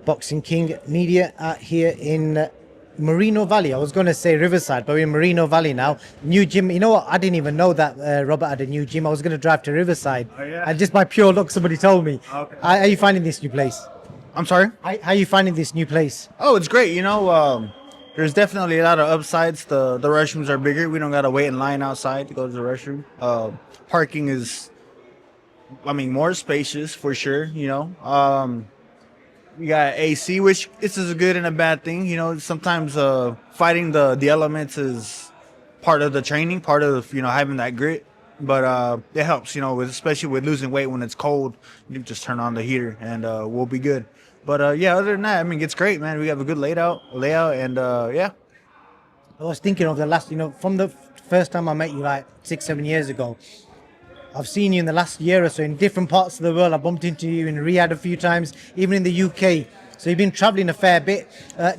Boxing King Media here in Merino Valley. I was going to say Riverside, but we're in Merino Valley now. New gym. You know what? I didn't even know that Robert had a new gym. I was going to drive to Riverside. Oh, yeah? And just by pure luck, somebody told me. Okay. How are you finding this new place? I'm sorry? How are you finding this new place? Oh, it's great. There's definitely a lot of upsides. The restrooms are bigger. We don't got to wait in line outside to go to the restroom. Parking is, more spacious for sure, You got AC, which this is a good and a bad thing. Sometimes fighting the elements is part of the training, part of, having that grit. But it helps, especially with losing weight when it's cold. You just turn on the heater and we'll be good. But other than that, it's great, man. We have a good layout, and yeah. I was thinking of the last, from the first time I met you like 6-7 years ago. I've seen you in the last year or so in different parts of the world. I bumped into you in Riyadh a few times, even in the UK. So you've been traveling a fair bit.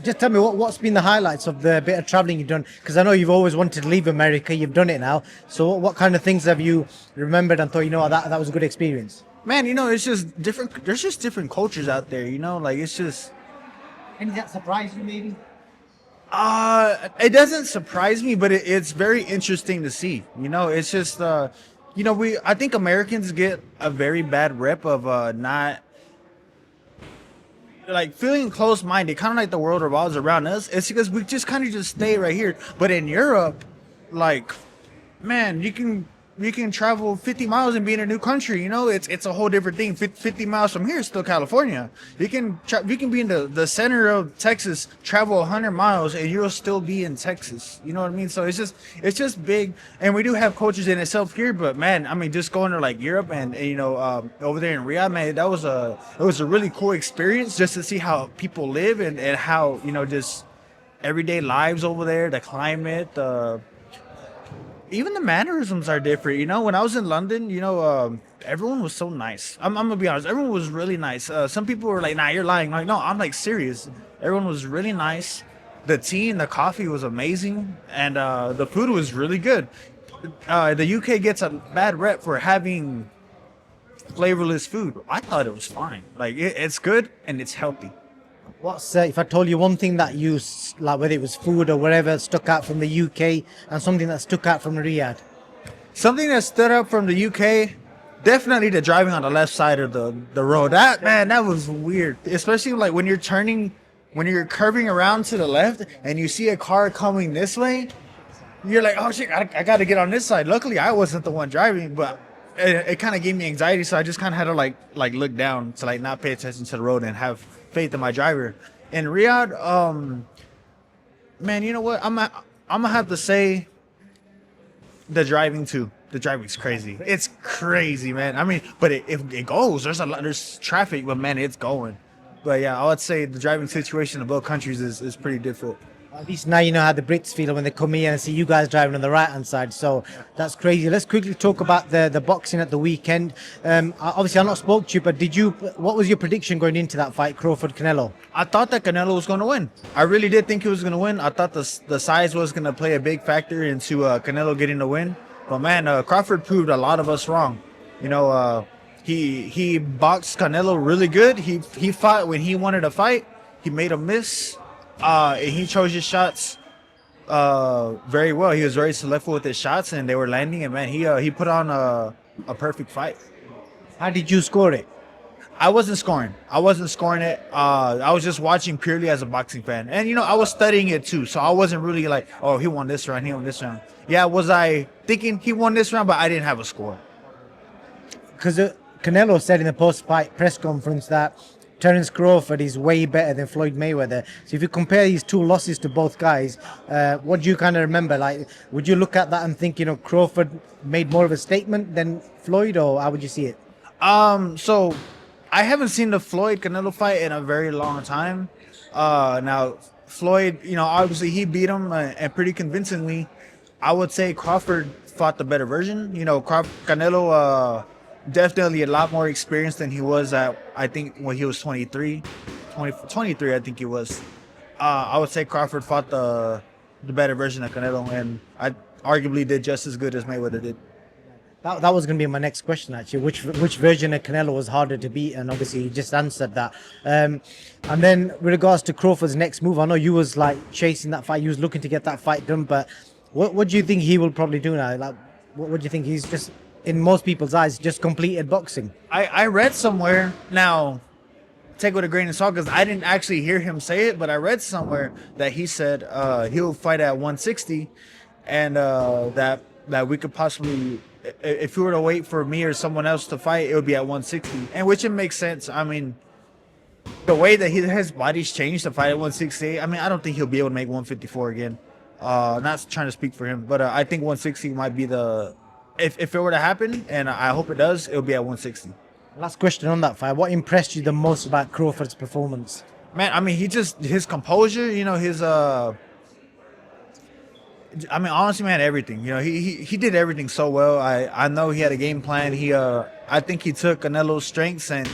Just tell me what's been the highlights of the bit of traveling you've done? Because I know you've always wanted to leave America. You've done it now. So what kind of things have you remembered and thought, that was a good experience? Man, it's just different. There's just different cultures out there, it's just. Anything that surprised you, maybe? It doesn't surprise me, but it's very interesting to see. It's just, I think Americans get a very bad rep of not like feeling close-minded, kind of like the world revolves around us. It's because we just kind of just stay right here. But in Europe, like, man, you can travel 50 miles and be in a new country. It's a whole different thing. 50 miles from here is still California. You can be in the center of Texas, travel 100 miles, and you'll still be in Texas. You know what I mean? So it's just big. And we do have cultures in itself here, but man, just going to like Europe and over there in Riyadh, man, it was a really cool experience just to see how people live and how just everyday lives over there, the climate, even the mannerisms are different. When I was in London, everyone was so nice. I'm gonna be honest, everyone was really nice. Some people were like, nah, you're lying. Like, no, I'm like serious. Everyone was really nice. The tea and the coffee was amazing, and the food was really good. The UK gets a bad rep for having flavorless food. I thought it was fine. Like, it's good and it's healthy. What's if I told you one thing that you like, whether it was food or whatever, stuck out from the UK, and something that stuck out from Riyadh? Something that stood out from the UK, definitely the driving on the left side of the road. That was weird. Especially like when you're curving around to the left and you see a car coming this way, you're like, oh shit, I got to get on this side. Luckily, I wasn't the one driving, but it kind of gave me anxiety, so I just kind of had to like look down to like not pay attention to the road and have faith in my driver. In Riyadh, man, you know what? I'm gonna have to say the driving too. The driving's crazy. It's crazy, man. But it goes. There's traffic, but man, it's going. But yeah, I would say the driving situation in both countries is pretty difficult. At least now you know how the Brits feel when they come here and see you guys driving on the right-hand side. So that's crazy. Let's quickly talk about the boxing at the weekend. Obviously, I've not spoke to you, but what was your prediction going into that fight, Crawford-Canelo? I thought that Canelo was going to win. I really did think he was going to win. I thought the size was going to play a big factor into Canelo getting the win. But man, Crawford proved a lot of us wrong. He boxed Canelo really good. He fought when he wanted to fight. He made a miss. He chose his shots very well. He was very selective with his shots, and they were landing. And man, he put on a perfect fight. How did you score it? I wasn't scoring it. I was just watching purely as a boxing fan, and I was studying it too. So I wasn't really like, oh, he won this round, he won this round. Yeah, was I thinking he won this round, but I didn't have a score. Because Canelo said in the post-fight press conference that Terence Crawford is way better than Floyd Mayweather. So if you compare these two losses to both guys, what do you kind of remember? Like, would you look at that and think, Crawford made more of a statement than Floyd, or how would you see it? So I haven't seen the Floyd Canelo fight in a very long time. Now Floyd, obviously he beat him and pretty convincingly. I would say Crawford fought the better version. Canelo definitely a lot more experienced than he was at, I think, when he was 23, I think he was. I would say Crawford fought the better version of Canelo, and I arguably did just as good as Mayweather did. That was going to be my next question, actually. Which version of Canelo was harder to beat? And obviously, you just answered that. And then, with regards to Crawford's next move, I know you was like chasing that fight. You was looking to get that fight done. But what do you think he will probably do now? Like, what do you think? He's just, in most people's eyes, just completed boxing. I read somewhere, now take it with a grain of salt because I didn't actually hear him say it, but I read somewhere that he said he'll fight at 160, and that we could possibly, if we were to wait for me or someone else to fight, it would be at 160, and which it makes sense. I mean, the way that his body's changed to fight at 168, I mean, I don't think he'll be able to make 154 again. Not trying to speak for him, but I think 160 might be the, if it were to happen, and I hope it does, it'll be at 160. Last question on that fight. What impressed you the most about Crawford's performance? Man, I mean, his composure, you know, I mean, honestly, man, everything. You know, he did everything so well. I know he had a game plan. I think he took Canelo's strengths and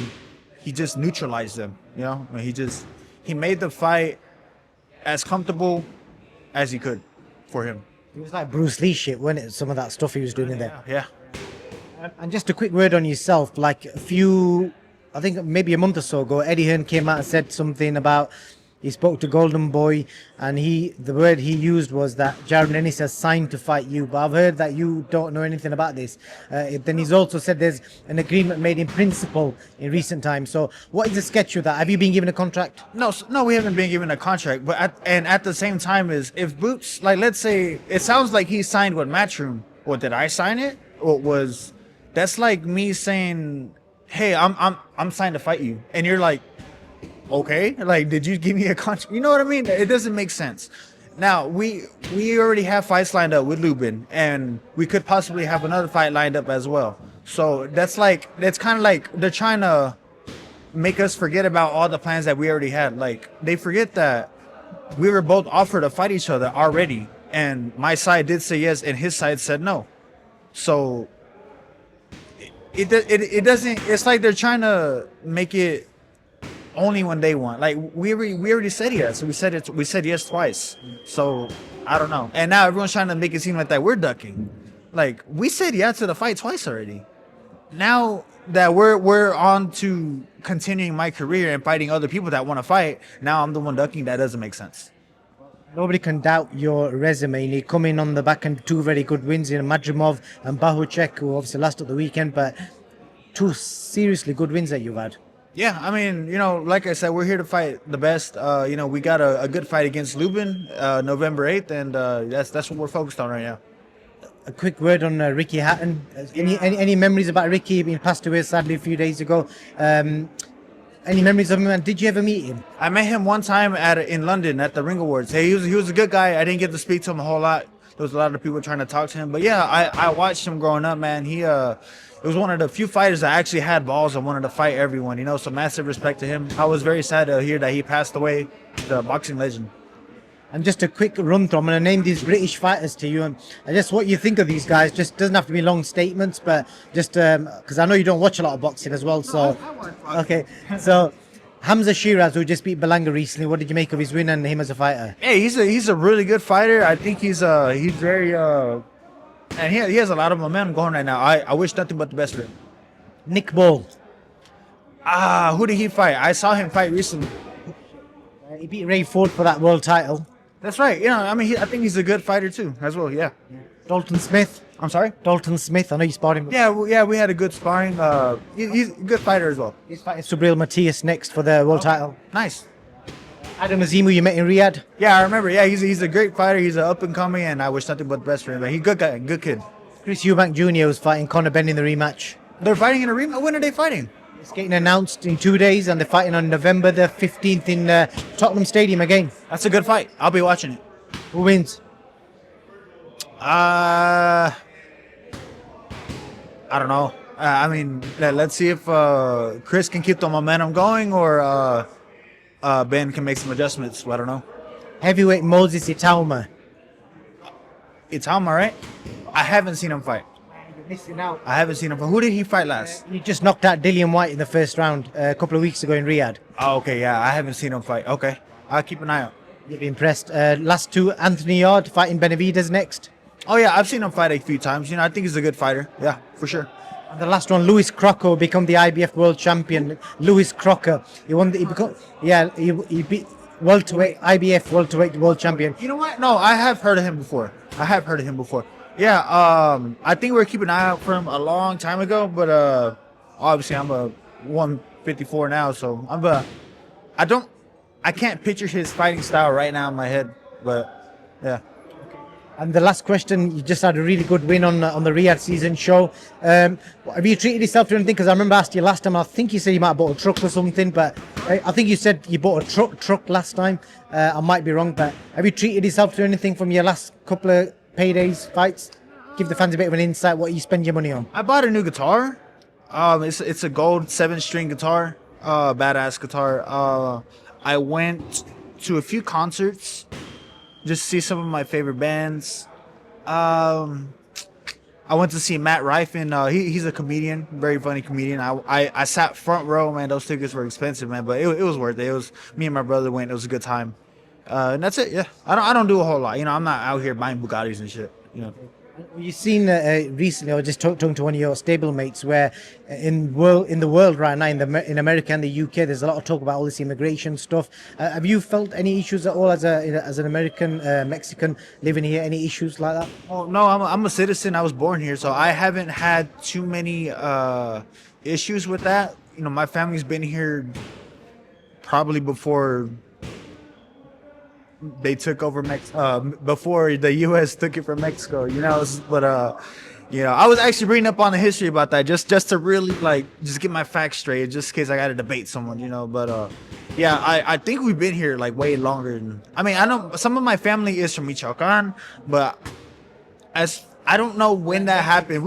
he just neutralized them. You know, I mean, he made the fight as comfortable as he could for him. It was like Bruce Lee shit, wasn't it? Some of that stuff he was doing in there. Yeah. And just a quick word on yourself. Like I think maybe a month or so ago, Eddie Hearn came out and said something about, he spoke to Golden Boy, and the word he used was that Jaron Ennis has signed to fight you. But I've heard that you don't know anything about this. Then he's also said there's an agreement made in principle in recent times. So what is the sketch of that? Have you been given a contract? No, we haven't been given a contract. But at the same time, if Boots, like, let's say it sounds like he signed with Matchroom. Or did I sign it? Or that's like me saying, hey, I'm signed to fight you, and you're like, okay, like, did you give me a contract? You know what I mean? It doesn't make sense. Now we already have fights lined up with Lubin, and we could possibly have another fight lined up as well. So that's kind of like they're trying to make us forget about all the plans that we already had. Like, they forget that we were both offered to fight each other already, and my side did say yes, and his side said no. So it doesn't. It's like they're trying to make it only when they want. Like, we already said yes. We said yes twice. So I don't know. And now everyone's trying to make it seem like that we're ducking. Like, we said yeah to the fight twice already. Now that we're on to continuing my career and fighting other people that want to fight, now I'm the one ducking. That doesn't make sense. Nobody can doubt your resume. You come in on the back end, two very good wins in Madrimov and Bahuchek, who obviously lost at the weekend, but two seriously good wins that you've had. Yeah, I mean, you know, like I said, we're here to fight the best. You know, we got a good fight against Lubin November 8th, and that's what we're focused on right now. A quick word on Ricky Hatton. Any memories about Ricky? He passed away sadly a few days ago. Any memories of him? And did you ever meet him? I met him one time in London at the Ring Awards. Hey, he was a good guy. I didn't get to speak to him a whole lot. There was a lot of people trying to talk to him. But yeah, I watched him growing up, man. It was one of the few fighters that actually had balls and wanted to fight everyone, you know, so massive respect to him. I was very sad to hear that he passed away, the boxing legend. And just a quick run through, I'm going to name these British fighters to you, and just what you think of these guys. Just doesn't have to be long statements, but just because I know you don't watch a lot of boxing as well. So, okay. So, Hamza Shiraz, who just beat Belanga recently, what did you make of his win and him as a fighter? Hey, he's a really good fighter. I think he's very and he has a lot of momentum going right now. I wish nothing but the best for him. Nick Ball. Who did he fight? I saw him fight recently. He beat Ray Ford for that world title. That's right. You know, I mean, I think he's a good fighter too, as well. Yeah. Dalton Smith. I'm sorry? Dalton Smith. I know you sparred him. Yeah, we had a good sparring. He's a good fighter as well. He's fighting Subriel Matias next for the world title. Nice. Adam Azimu, you met in Riyadh. Yeah, I remember. Yeah, he's a great fighter. He's an up and coming, and I wish nothing but the best for him. But he's a good guy, good kid. Chris Eubank Jr. was fighting Conor Benn in the rematch. They're fighting in a rematch. When are they fighting? It's getting announced in 2 days, and they're fighting on November the 15th in Tottenham Stadium again. That's a good fight. I'll be watching it. Who wins? I don't know. I mean, let's see if Chris can keep the momentum going, or Ben can make some adjustments. I don't know. Heavyweight Moses Itauma. Itauma, right? I haven't seen him fight. You're missing out. I haven't seen him fight. Who did he fight last? He just knocked out Dillian White in the first round a couple of weeks ago in Riyadh. Oh, okay, yeah. I haven't seen him fight. Okay. I'll keep an eye out. You'll be impressed. Last two, Anthony Yard fighting Benavidez next. Oh yeah, I've seen him fight a few times. You know, I think he's a good fighter. Yeah, for sure. And the last one, Lewis Crocker become the IBF world champion. Lewis Crocker, he beat welterweight IBF welterweight world champion. You know what? No, I have heard of him before. Yeah, I think we were keeping an eye out for him a long time ago, but obviously I'm a 154 now, so I can't picture his fighting style right now in my head, but yeah. And the last question, you just had a really good win on the Riyadh season show. Have you treated yourself to anything? Because I remember I asked you last time, I think you said you might have bought a truck or something, but I think you said you bought a truck last time. I might be wrong, but have you treated yourself to anything from your last couple of paydays, fights? Give the fans a bit of an insight what you spend your money on. I bought a new guitar. It's a gold 7-string guitar, badass guitar. I went to a few concerts, just see some of my favorite bands. I went to see Matt Rifen. He's a comedian, very funny comedian. I sat front row, man. Those tickets were expensive, man, but it was worth it. It was me and my brother went. It was a good time, and that's it. Yeah, I don't do a whole lot. You know, I'm not out here buying Bugattis and shit. You know. You've seen recently, I was just talking to one of your stablemates, where in the world right now, in America and the UK, there's a lot of talk about all this immigration stuff. Have you felt any issues at all as an American Mexican living here? Any issues like that? Oh no, I'm a citizen. I was born here, so I haven't had too many issues with that. You know, my family's been here probably before they took over before the U.S. took it from Mexico, you know. But you know, I was actually reading up on the history about that just to really just get my facts straight, just in case I got to debate someone, you know. But yeah, I think we've been here like way longer than. I mean, I know some of my family is from Michoacan, but I don't know when that happened.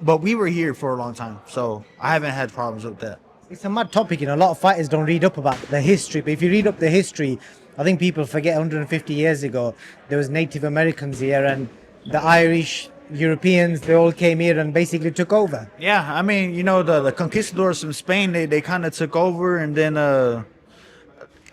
But we were here for a long time, so I haven't had problems with that. It's a mad topic, you know. A lot of fighters don't read up about the history, but if you read up the history, I think people forget 150 years ago, there was Native Americans here, and the Irish, Europeans, they all came here and basically took over. Yeah, I mean, you know, the conquistadors from Spain, they kind of took over, and then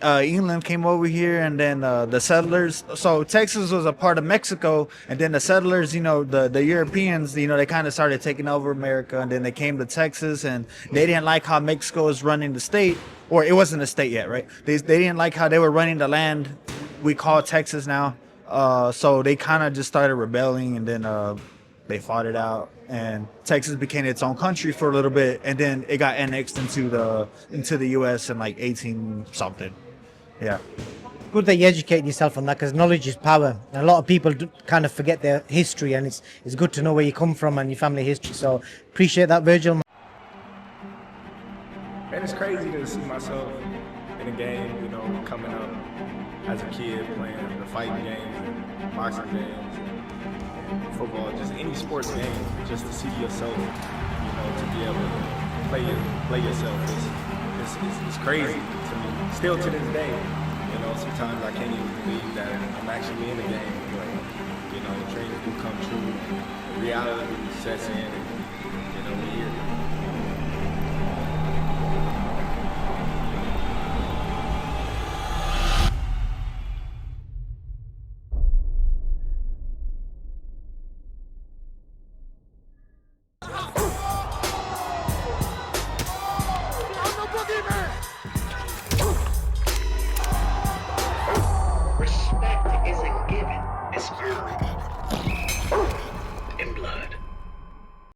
England came over here, and then the settlers. So Texas was a part of Mexico, and then the settlers, you know, the Europeans, you know, they kind of started taking over America, and then they came to Texas, and they didn't like how Mexico was running the state, or it wasn't a state yet, right? They didn't like how they were running the land we call Texas now. So they kind of just started rebelling, and then they fought it out, and Texas became its own country for a little bit, and then it got annexed into the U.S. in like 18 something. Yeah. Good that you educate yourself on that, because knowledge is power. And a lot of people kind of forget their history, and it's good to know where you come from and your family history. So appreciate that, Vergil. And it's crazy to see myself in a game, you know, coming up as a kid playing the fighting games and boxing games and football, just any sports game, just to see yourself, you know, to be able to play yourself. It's crazy to me. Still to this day, you know, sometimes I can't even believe that I'm actually in the game, but, you know, the dreams do come true, reality sets in,